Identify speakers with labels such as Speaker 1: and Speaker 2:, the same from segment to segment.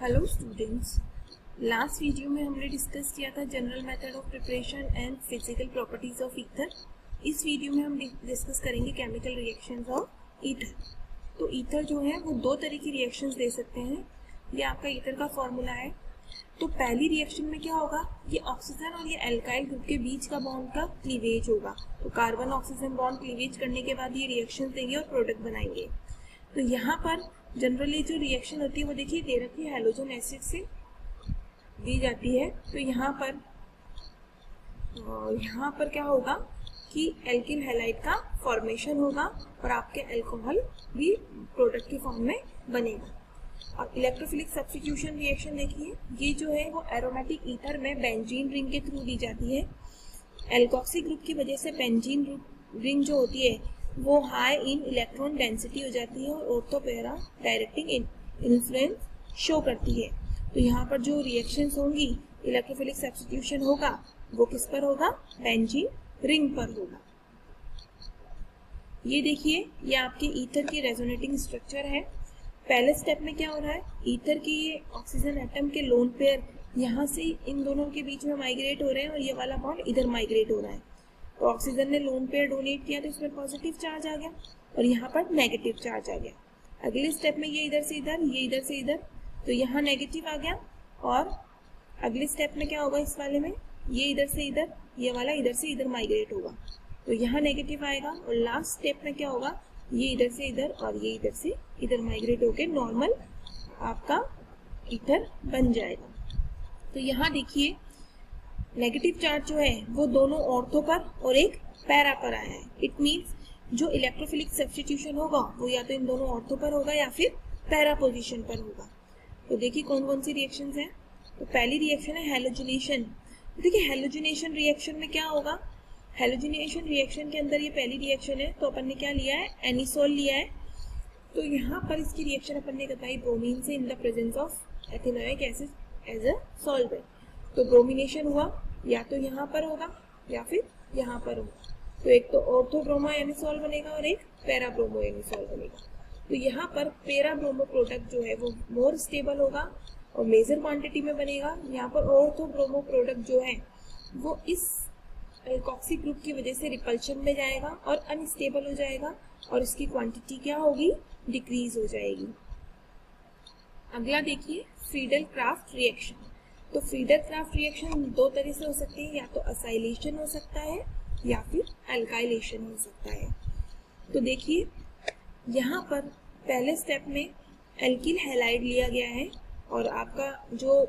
Speaker 1: Hello students, last video में हमने discuss किया था general method of preparation and physical properties of ether. इस वीडियो में हम डिस्कस करेंगे केमिकल रिएक्शंस ऑफ ईथर। तो ईथर जो है वो दो तरह की रिएक्शंस दे सकते हैं। ये आपका ईथर का फॉर्मूला है। तो पहली रिएक्शन में क्या होगा, ये ऑक्सीजन और ये एल्काइल ग्रुप के बीच का बॉन्ड का क्लीवेज होगा। तो कार्बन ऑक्सीजन बॉन्ड क्लीवेज करने के बाद ये रिएक्शन देंगे और प्रोडक्ट बनाएंगे। तो यहाँ पर जनरली जो रिएक्शन होती है वो देखिए दे रखी है, हैलोजन एसिड से दी जाती है। तो यहाँ पर क्या होगा कि एल्किल हैलाइड का फॉर्मेशन होगा और आपके अल्कोहल भी प्रोडक्ट के फॉर्म में बनेगा। और इलेक्ट्रोफिलिक सब्स्टिट्यूशन रिएक्शन देखिए, ये जो है वो एरोमेटिक ईथर में बेंजीन रिंग के थ्रू दी जाती है। एल्कोक्सी ग्रुप की वजह से बेंजीन रिंग जो होती है वो हाई इन इलेक्ट्रॉन डेंसिटी हो जाती है और ortho para directing influence show करती है। तो यहाँ पर जो रिएक्शंस होंगी, इलेक्ट्रोफिलिक सब्स्टिट्यूशन होगा वो किस पर होगा, बेंजीन रिंग पर होगा। ये देखिए, ये आपके ईथर की रेजोनेटिंग स्ट्रक्चर है। पहले स्टेप में क्या हो रहा है, ईथर की ये ऑक्सीजन एटम के लोन पेयर यहाँ से इन दोनों के बीच में माइग्रेट हो रहे हैं और ये वाला बॉन्ड इधर माइग्रेट हो रहा है। तो ऑक्सीजन ने लोन पेयर डोनेट किया तो इसमें पॉजिटिव चार्ज आ गया और यहाँ पर नेगेटिव चार्ज आ गया। अगले स्टेप में ये इधर से इधर, ये इधर से इधर, तो यहाँ नेगेटिव आ गया। और अगले स्टेप में क्या होगा, इस वाले में ये इधर से इधर, ये वाला इधर से इधर माइग्रेट होगा तो यहाँ नेगेटिव आएगा। और लास्ट स्टेप में क्या होगा, ये इधर से इधर और ये इधर से इधर माइग्रेट होकर नॉर्मल आपका ईथर बन जाएगा। तो यहाँ देखिए नेगेटिव चार्ज जो है वो दोनों ऑर्थो पर और एक पैरा पर आया है। इट मींस जो इलेक्ट्रोफिलिक सब्स्टिट्यूशन होगा वो या तो इन दोनों ऑर्थो पर होगा या फिर पैरा पोजीशन पर होगा। तो देखिए कौन कौन सी रिएक्शंस हैं। तो पहली रिएक्शन है हैलोजिनेशन। देखिए हैलोजिनेशन रिएक्शन में क्या होगा, हैलोजिनेशन रिएक्शन के अंदर ये पहली रिएक्शन है। तो अपन ने क्या लिया है, एनिसोल लिया है। तो यहाँ पर इसकी रिएक्शन अपन ने बताई ब्रोमीन से in the presence of ethanoic acid as a solvent. तो ब्रोमिनेशन हुआ, या तो यहाँ पर होगा या फिर यहाँ पर होगा। तो एक तो ऑर्थो ब्रोमो एनिसोल बनेगा और एक पैरा ब्रोमो एनिसोल बनेगा। तो यहाँ पर पैरा ब्रोमो प्रोडक्ट जो है वो मोर स्टेबल होगा और मेजर क्वांटिटी में बनेगा। यहाँ पर ऑर्थो ब्रोमो प्रोडक्ट जो है वो इस एल्कोक्सी ग्रुप की वजह से रिपल्शन में जाएगा और अनस्टेबल हो जाएगा और इसकी क्वांटिटी क्या होगी, डिक्रीज हो जाएगी। अगला देखिए फ्रीडल क्राफ्ट रिएक्शन। तो फ्रीडल क्राफ्ट रिएक्शन दो तरह से हो सकती है, या तो असाइलेशन हो सकता है या फिर अल्काइलेशन हो सकता है। तो देखिए यहाँ पर पहले स्टेप में एल्किल हैलाइड लिया गया है और आपका जो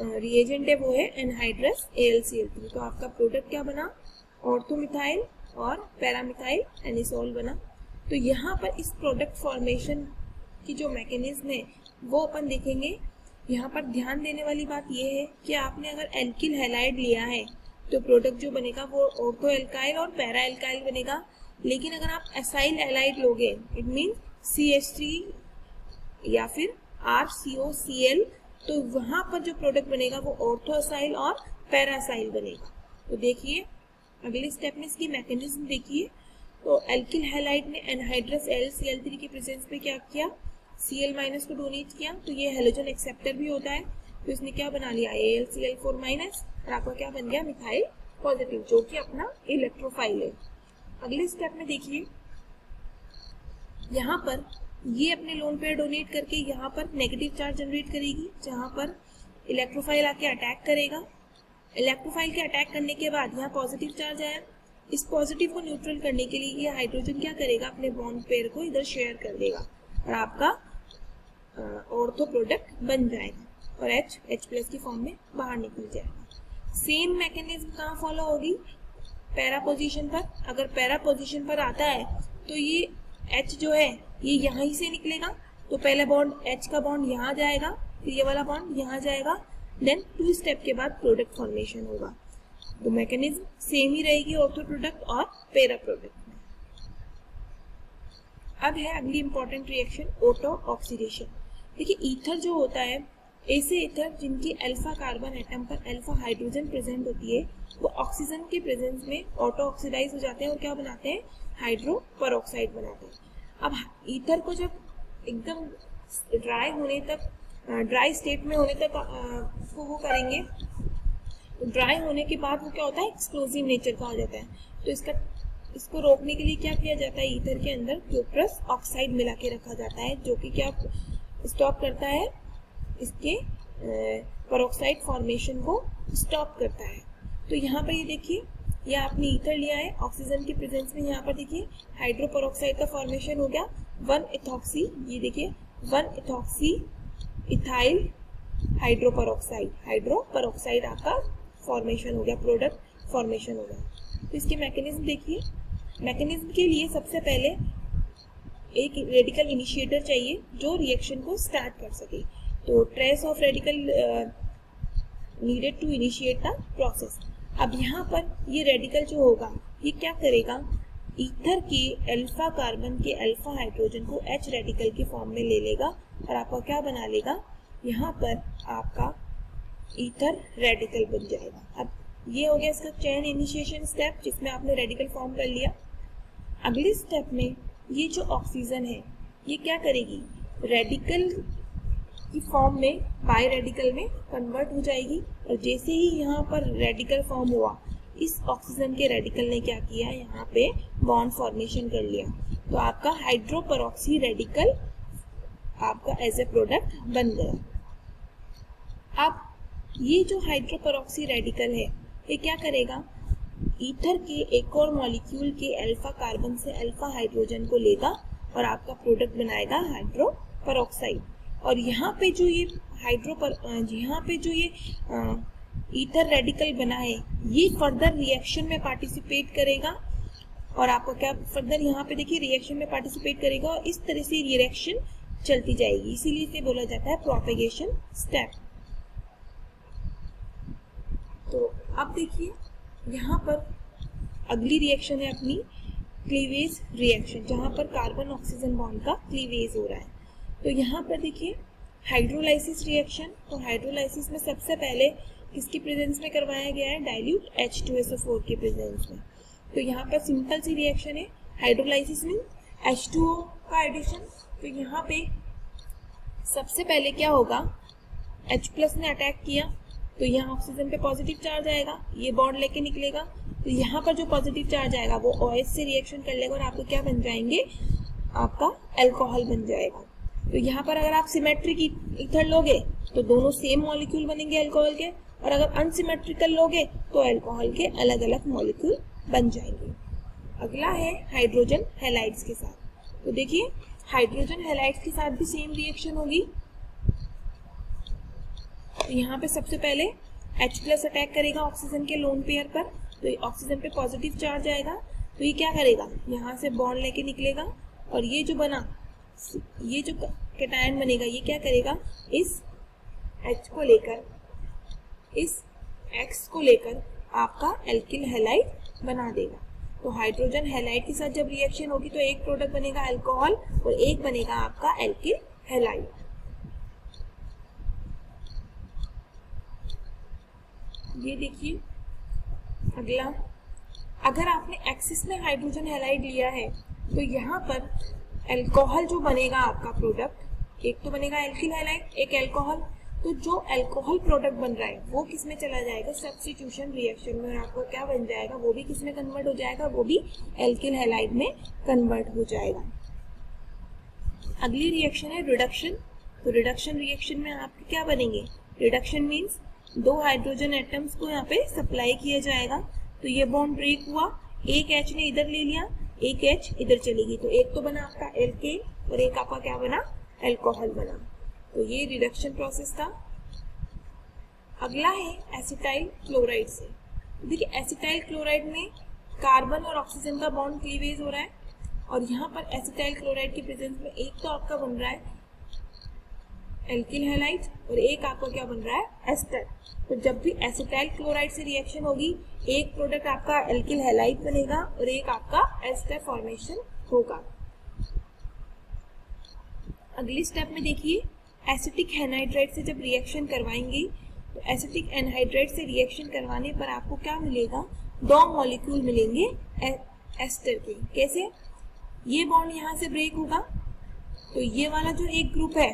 Speaker 1: रिएजेंट है वो है एनहाइड्रस AlCl3। तो आपका प्रोडक्ट क्या बना, ऑर्थोमिथाइल और पैरामिथाइल एनिसोल बना। तो यहाँ पर इस प्रोडक्ट फॉर्मेशन की जो मैकेनिज्म है वो अपन देखेंगे। यहाँ पर ध्यान देने वाली बात यह है कि आपने अगर एल्किल हैलाइड लिया है तो प्रोडक्ट जो बनेगा वो ऑर्थो एल्काइल और पैरा एल्काइल बनेगा। लेकिन अगर आप एसाइल हैलाइड लोगे, इट मीन CH3 या फिर RCOCl, तो वहां पर जो प्रोडक्ट बनेगा वो ऑर्थो एसाइल और पैरा एसाइल बनेगा। तो देखिए अगले स्टेप में इसकी मैकेनिज्म देखिए। तो एल्किल हैलाइड ने एनहाइड्रस AlCl3 की प्रेजेंस में क्या किया, Cl- को डोनेट किया। तो ये हेलोजन एक्सेप्टर भी होता है। तो इसने क्या बना लिया, AlCl4- और आपका क्या बन गया, मिथाइल पॉजिटिव, जो कि अपना इलेक्ट्रोफाइल है। अगले स्टेप में देखिए यहाँ पर ये अपने लोन पेयर डोनेट करके यहाँ पर नेगेटिव चार्ज जनरेट करेगी, जहाँ पर इलेक्ट्रोफाइल आके अटैक करेगा। इलेक्ट्रोफाइल के अटैक करने के बाद यहाँ पॉजिटिव चार्ज आया। इस पॉजिटिव को न्यूट्रल करने के लिए ये हाइड्रोजन क्या करेगा, अपने बॉन्ड पेयर को इधर शेयर कर देगा और आपका ऑर्थो प्रोडक्ट बन जाएगा और H+ की फॉर्म में बाहर निकल जाएगा। सेम मैकेनिज्म कहाँ फॉलो होगी, पैरा पोजीशन पर। अगर पैरा पोजीशन पर आता है तो ये H जो है ये यहाँ ही से निकलेगा। तो पहले बॉन्ड H का बॉन्ड यहाँ जाएगा, फिर ये वाला बॉन्ड यहाँ जाएगा, देन 2 स्टेप के बाद प्रोडक्ट फॉर्मेशन होगा। तो मैकेनिज्म सेम ही रहेगी ऑर्थो प्रोडक्ट और पैरा प्रोडक्ट में। अब है अगली इंपॉर्टेंट रिएक्शन, ऑटो ऑक्सीडेशन। देखिए ईथर जो होता है, ऐसे ईथर जिनकी अल्फा कार्बन एटम पर अल्फा हाइड्रोजन प्रेजेंट होती है वो ऑक्सीजन के प्रेजेंस में ऑटो ऑक्सीडाइज हो जाते हैं और क्या बनाते हैं, हाइड्रो पर ऑक्साइड बनाते हैं। अब ईथर को जब एकदम ड्राई होने तक, ड्राई स्टेट में होने तक उसको वो करेंगे। ड्राई होने के बाद वो क्या होता है, एक्सप्लोजिव नेचर का हो जाता है। तो इसको रोकने के लिए क्या किया जाता है, ईथर के अंदर क्यूप्रस ऑक्साइड मिला के रखा जाता है, जो कि क्या स्टॉप करता है, इसके पेरोक्साइड फॉर्मेशन को स्टॉप करता है। तो यहाँ पर ये देखिए, ये आपने ईथर लिया है, ऑक्सीजन की प्रेजेंस में यहाँ पर देखिए हाइड्रोपेरोक्साइड का फॉर्मेशन हो गया, 1 इथॉक्सी, ये देखिए 1 इथॉक्सी इथाइल हाइड्रोपेरोक्साइड आपका फॉर्मेशन हो गया, प्रोडक्ट फॉर्मेशन हो गया। तो इसके मैकेनिज्म देखिए, मैकेनिज्म के लिए सबसे पहले एक रेडिकल इनिशिएटर चाहिए जो रिएक्शन को स्टार्ट कर सके। तो trace of radical needed to initiate the process. अब यहाँ पर ये रेडिकल जो होगा ये क्या करेगा, ईथर के अल्फा कार्बन के अल्फा हाइड्रोजन को H रेडिकल के फॉर्म में ले लेगा और आपका क्या बना लेगा, यहाँ पर आपका ईथर रेडिकल बन जाएगा। अब ये हो गया इसका चेन इनिशिएशन स्टेप, जिसमें आपने रेडिकल फॉर्म कर लिया। अगले स्टेप में ये जो ऑक्सीजन है ये क्या करेगी, रेडिकल की फॉर्म में बाई रेडिकल में कन्वर्ट हो जाएगी। और जैसे ही यहाँ पर रेडिकल फॉर्म हुआ, इस ऑक्सीजन के रेडिकल ने क्या किया, यहाँ पे बॉन्ड फॉर्मेशन कर लिया। तो आपका हाइड्रोपेरोक्सी रेडिकल आपका एज ए प्रोडक्ट बन गया। अब ये जो हाइड्रोपेरोक्सी रेडिकल है ये क्या करेगा, ईथर के एक और मॉलिक्यूल के अल्फा कार्बन से अल्फा हाइड्रोजन को लेगा और आपका प्रोडक्ट बनाएगा हाइड्रोपेरोक्साइड। और यहाँ पे जो ये ईथर रेडिकल बना है ये फर्दर रिएक्शन में पार्टिसिपेट करेगा और आपको क्या फर्दर यहाँ पे देखिए रिएक्शन में पार्टिसिपेट करेगा और इस तरह से रिएक्शन चलती जाएगी, इसीलिए इसे बोला जाता है प्रोपेगेशन स्टेप। तो अब देखिए यहाँ पर अगली रिएक्शन है अपनी क्लीवेज रिएक्शन, जहाँ पर कार्बन ऑक्सीजन बॉन्ड का क्लीवेज हो रहा है। तो यहाँ पर देखिए हाइड्रोलाइसिस रिएक्शन, तो हाइड्रोलाइसिस में सबसे पहले किसकी प्रेजेंस में करवाया गया है, डाइल्यूट H2SO4 के प्रेजेंस में। तो यहाँ पर सिंपल सी रिएक्शन है, हाइड्रोलाइसिस में H2O का एडिशन। तो यहाँ पे सबसे पहले क्या होगा, H+ ने अटैक किया तो यहाँ ऑक्सीजन पे पॉजिटिव चार्ज आएगा, ये बॉन्ड लेके निकलेगा। तो यहाँ पर जो पॉजिटिव चार्ज आएगा वो OH से रिएक्शन कर लेगा और आपको क्या बन जाएंगे, आपका अल्कोहल बन जाएगा। तो यहाँ पर अगर आप सिमेट्रिक ईथर लोगे तो दोनों सेम मॉलिक्यूल बनेंगे अल्कोहल के, और अगर अनसिमेट्रिकल लोगे तो अल्कोहल के अलग अलग मॉलिक्यूल बन जाएंगे। अगला है हाइड्रोजन हैलाइड्स के साथ। तो देखिए हाइड्रोजन हैलाइड्स के साथ भी सेम रिएक्शन होगी। तो यहाँ पे सबसे पहले H+ अटैक करेगा ऑक्सीजन के लोन पेयर पर, तो ऑक्सीजन पे पॉजिटिव चार्ज आएगा। तो ये क्या करेगा, यहाँ से बॉन्ड लेके निकलेगा और ये जो कैटायन बनेगा ये क्या करेगा, इस H को लेकर इस X को लेकर आपका एल्किल हैलाइड बना देगा। तो हाइड्रोजन हैलाइड के साथ जब रिएक्शन होगी तो एक प्रोडक्ट बनेगा अल्कोहल और एक बनेगा आपका एल्किल हैलाइड। ये देखिए अगला, अगर आपने एक्सिस में हाइड्रोजन हैलाइड लिया है तो यहाँ पर अल्कोहल जो बनेगा आपका प्रोडक्ट, एक तो बनेगा एल्किल हैलाइड एक अल्कोहल। तो जो अल्कोहल प्रोडक्ट बन रहा है वो किस में चला जाएगा, सब्स्टिट्यूशन रिएक्शन में, और आपको क्या बन जाएगा, वो भी किस में कन्वर्ट हो जाएगा, वो भी एल्किल हैलाइड में कन्वर्ट हो जाएगा। अगली रिएक्शन है रिडक्शन। तो रिडक्शन रिएक्शन में आपके क्या बनेंगे, रिडक्शन मीन्स दो हाइड्रोजन एटम्स को यहाँ पे सप्लाई किया जाएगा। तो ये बॉन्ड ब्रेक हुआ, एक H ने इधर ले लिया, एक H इधर चली गई, तो एक तो बना आपका एल्केन और एक आपका क्या बना, अल्कोहल बना। तो ये रिडक्शन प्रोसेस था। अगला है एसिटाइल क्लोराइड से। देखिए एसिटाइल क्लोराइड में कार्बन और ऑक्सीजन का बॉन्ड क्लीवेज हो रहा है और यहाँ पर एसिटाइल क्लोराइड की प्रेजेंस में एक तो आपका बन रहा है एल्किल हैलाइड और एक आपका क्या बन रहा है, एस्टर। तो जब भी एसिटाइल क्लोराइड से रिएक्शन होगी एक प्रोडक्ट आपका एल्किल हैलाइड बनेगा और एक आपका एस्टर फॉर्मेशन होगा। अगली स्टेप में देखिए एसिटिक एनहाइड्राइड से जब रिएक्शन करवाएंगे तो एसिटिक एनहाइड्राइड से रिएक्शन करवाने पर आपको क्या मिलेगा, दो मॉलिक्यूल मिलेंगे एस्टर के। कैसे, ये बॉन्ड यहाँ से ब्रेक होगा तो ये वाला जो एक ग्रुप है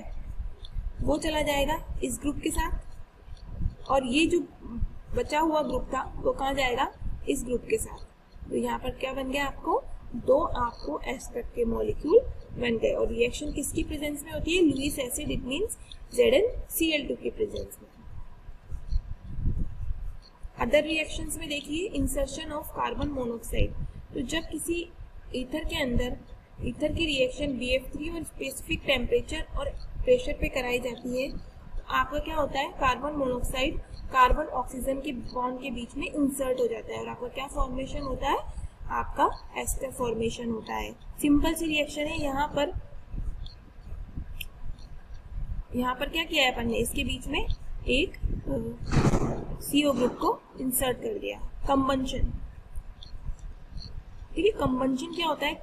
Speaker 1: वो चला जाएगा इस ग्रुप के साथ, और ये जो बचा हुआ ग्रुप था वो कहाँ जाएगा, इस ग्रुप के साथ। तो यहाँ पर क्या बन गया, आपको दो आपको एस्पेक्ट के मॉलिक्यूल बन गए। और रिएक्शन किसकी प्रेजेंस में होती है, Lewis acid, it means ZnCl2 की प्रेजेंस में। अदर रिएक्शंस में देखिए, इंसर्शन ऑफ कार्बन मोनोऑक्साइड। तो जब किसी ईथर के अंदर ईथर की रिएक्शन BF3 और स्पेसिफिक टेम्परेचर और प्रेशर पे कराई जाती है, तो आपका क्या होता है, कार्बन मोनोऑक्साइड कार्बन ऑक्सीजन के बॉन्ड के बीच में इंसर्ट हो जाता है और आपका क्या फॉर्मेशन होता है, आपका एस्टर फॉर्मेशन होता है। सिंपल सी रिएक्शन है। यहाँ पर क्या किया है अपन ने, इसके बीच में एक CO ग्रुप को इंसर्ट कर दिया, कंबंशन। ठीक है, कंबंशन क्या होता है,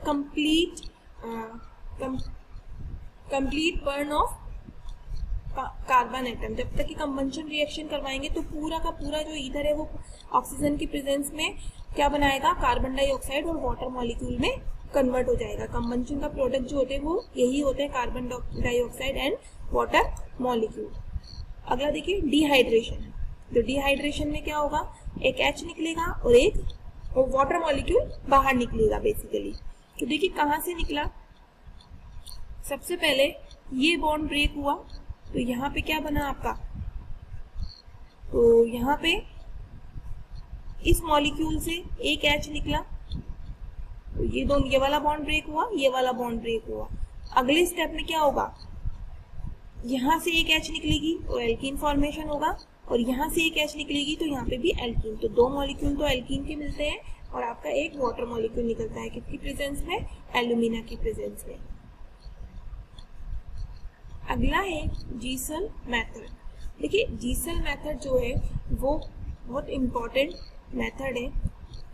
Speaker 1: complete burn of carbon atom. जब तक कि कंबंशन रिएक्शन करवाएंगे तो पूरा का पूरा जो ईथर है वो ऑक्सीजन की प्रेजेंस में क्या बनाएगा, कार्बन डाइऑक्साइड और वाटर मॉलिक्यूल में कन्वर्ट हो जाएगा। कंबंशन का प्रोडक्ट जो होते हैं वो यही होते हैं, carbon dioxide and water molecule. अगला देखिए डिहाइड्रेशन। तो डिहाइड्रेशन में क्या होगा, एक H निकलेगा और एक वाटर मॉलिक्यूल बाहर निकलेगा बेसिकली। तो देखिए कहाँ से निकला, सबसे पहले ये बॉन्ड ब्रेक हुआ, तो यहाँ पे क्या बना आपका, तो यहाँ पे इस मॉलिक्यूल से एक H निकला, तो ये वाला बॉन्ड ब्रेक हुआ, ये वाला बॉन्ड ब्रेक हुआ। अगले स्टेप में क्या होगा, यहाँ से एक H निकलेगी तो एल्कीन फॉर्मेशन होगा, और यहाँ से एक H निकलेगी तो यहाँ पे भी एल्कीन। तो दो मॉलिक्यूल तो एल्कीन के मिलते हैं और आपका एक वाटर मॉलिक्यूल निकलता है किसकी प्रेजेंस में, एल्यूमिना की प्रेजेंस में। अगला है जीसल मेथड। देखिए जीसल मेथड जो है वो बहुत इम्पोर्टेंट मेथड है,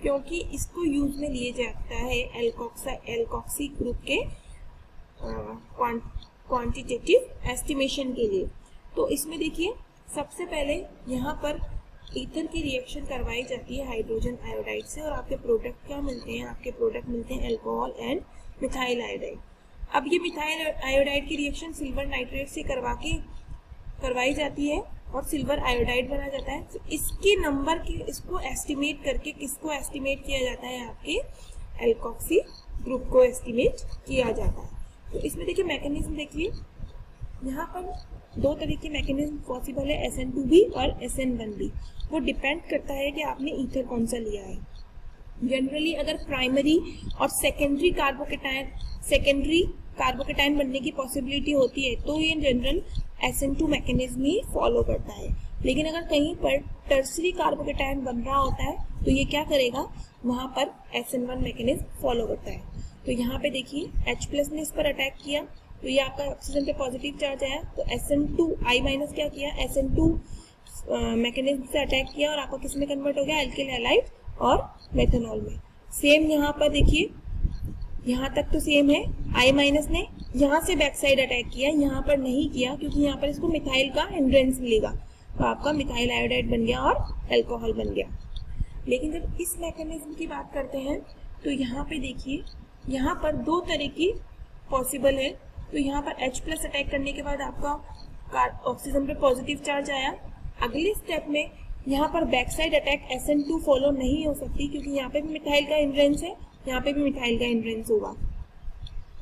Speaker 1: क्योंकि इसको यूज में लिए जाता है एल्कोक्सी ग्रुप के क्वांटिटेटिव एस्टिमेशन के लिए। तो इसमें देखिए सबसे पहले यहाँ पर ईथर की रिएक्शन करवाई जाती है हाइड्रोजन आयोडाइड से, और आपके प्रोडक्ट क्या मिलते हैं, आपके प्रोडक्ट मिलते हैं अल्कोहल एंड मिथाइल आयोडाइड। अब ये मिथाइल आयोडाइड की रिएक्शन सिल्वर नाइट्रेट से करवाई जाती है और सिल्वर आयोडाइड बना जाता है। तो इसके नंबर के इसको एस्टिमेट करके किसको एस्टिमेट किया जाता है, आपके एल्कोक्सी ग्रुप को एस्टिमेट किया जाता है। तो इसमें देखिए मैकेनिज्म देखिए, यहाँ पर दो तरह की मैकेनिज्म पॉसिबल है, SN2B और SN1B। वो डिपेंड करता है कि आपने ईथर कौन सा लिया है। जनरली अगर प्राइमरी और सेकेंडरी कार्बोकेटाइन बनने की पॉसिबिलिटी होती है तो ये जनरल SN2 मैकेनिज्म ही फॉलो करता है। लेकिन अगर कहीं पर टर्सरी कार्बोकेटाइन बन रहा होता है तो ये क्या करेगा, वहाँ पर SN1 मैकेनिज्म फॉलो करता है। तो यहाँ पे देखिए H+ ने इस पर अटैक किया तो ये आपका ऑक्सीजन पे पॉजिटिव चार्ज आया, तो SN2I- क्या किया, SN2 मैकेनिज्म से अटैक किया और आपका किस में कन्वर्ट हो गया, एल्किल हैलाइड और मेथनॉल में। सेम यहाँ पर देखिए, यहाँ तक तो सेम है, I- ने यहाँ से बैक साइड अटैक किया, यहाँ पर नहीं किया क्योंकि यहाँ पर इसको मिथाइल का हिंड्रेंस मिलेगा, तो आपका मिथाइल आयोडाइड बन गया और अल्कोहल बन गया। लेकिन जब इस मैकेनिज्म की बात करते हैं तो यहाँ पे देखिए, यहाँ पर दो तरह की पॉसिबल है। तो यहाँ पर H+ अटैक करने के बाद आपका ऑक्सीजन पे पॉजिटिव चार्ज आया। अगले स्टेप में यहाँ पर back side attack SN2 follow नहीं हो सकती क्योंकि यहाँ पे भी मिथाइल का हिंड्रेंस है, यहाँ पे भी मिथाइल का हिंड्रेंस होगा।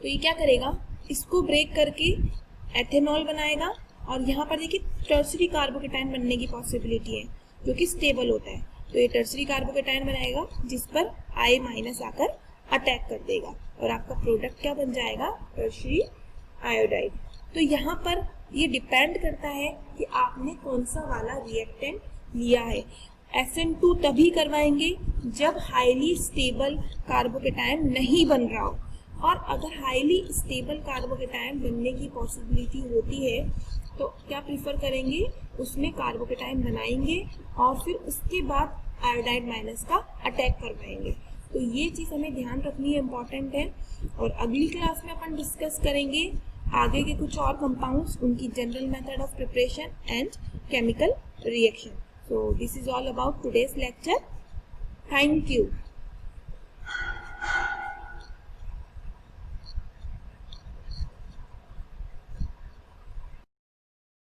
Speaker 1: तो ये क्या करेगा, इसको ब्रेक करके एथेनॉल बनाएगा, और यहाँ पर देखिए टर्सरी कार्बोकेटाइन बनने की पॉसिबिलिटी है जो कि स्टेबल होता है। तो ये टर्सरी कार्बोकेटाइन बनाएगा जिस पर I- आकर अटैक कर देगा और आपका प्रोडक्ट क्या बन जाएगा, टर्सरी आयोडाइड। तो यहाँ पर ये डिपेंड करता है कि आपने कौन सा वाला रिएक्टेंट लिया है। SN2 तभी करवाएंगे जब हाईली स्टेबल कार्बोकेटाइन नहीं बन रहा हो, और अगर हाईली स्टेबल कार्बोकेटाइन बनने की पॉसिबिलिटी होती है तो क्या प्रीफर करेंगे, उसमें कार्बोकेटाइन बनाएंगे और फिर उसके बाद आयोडाइड माइनस का अटैक करवाएंगे। तो ये चीज़ हमें ध्यान रखनी है, इम्पॉर्टेंट है। और अगली क्लास में अपन डिस्कस करेंगे आगे के कुछ और कंपाउंड्स, उनकी general method of preparation and chemical reaction. So this is all about today's lecture. Thank you.